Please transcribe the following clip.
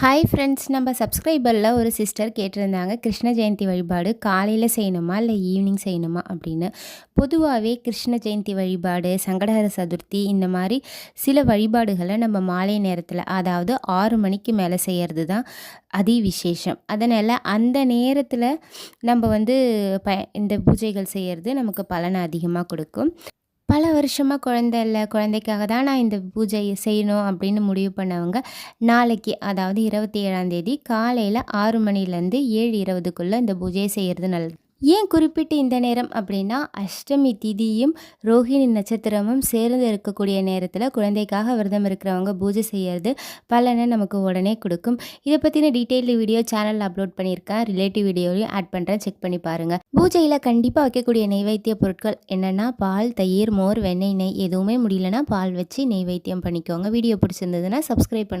Hi friends, நம்ம சப்ஸ்கிரைபரில் ஒரு sister கேட்டிருந்தாங்க, கிருஷ்ண ஜெயந்தி வழிபாடு காலையில் செய்யணுமா இல்லை ஈவினிங் செய்யணுமா அப்படின்னு. பொதுவாகவே கிருஷ்ண ஜெயந்தி வழிபாடு, சங்கடஹர சதுர்த்தி இந்த மாதிரி சில வழிபாடுகளை நம்ம மாலை நேரத்தில், அதாவது 6 மணிக்கு மேலே செய்கிறது தான் அதி விசேஷம். அதனால் அந்த நேரத்தில் நம்ம இந்த பூஜைகள் செய்கிறது நமக்கு பலனை அதிகமாக கொடுக்கும். பல வருஷமாக குழந்தை இல்லை, குழந்தைக்காக தான் நான் இந்த பூஜை செய்யணும் அப்படின்னு முடிவு பண்ணவங்க, நாளைக்கு அதாவது 27ஆம் தேதி காலையில் 6 மணிலேருந்து 7:20க்குள்ளே இந்த பூஜையை செய்கிறது நல்லது. ஏன் குறிப்பிட்டு இந்த நேரம் அப்படின்னா, அஷ்டமி திதியும் ரோஹிணி நட்சத்திரமும் சேர்ந்து இருக்கக்கூடிய நேரத்தில் குழந்தைக்காக விரதம் இருக்கிறவங்க பூஜை செய்கிறது பலனை நமக்கு உடனே கொடுக்கும். இதை பற்றின டீட்டெயில்டு வீடியோ சேனலில் அப்லோட் பண்ணியிருக்கேன், ரிலேட்டிவ் வீடியோவையும் ஆட் பண்ணுறேன், செக் பண்ணி பாருங்கள். பூஜையில் கண்டிப்பாக வைக்கக்கூடிய நெய்வேத்திய பொருட்கள் என்னென்னா, பால், தயிர், மோர், வெண்ணெய், நெய் எதுவுமே முடியலன்னா பால் வச்சு நெய்வேத்தியம் பண்ணிக்கோங்க. வீடியோ பிடிச்சிருந்ததுன்னா சப்ஸ்கிரைப் பண்ணுங்கள்.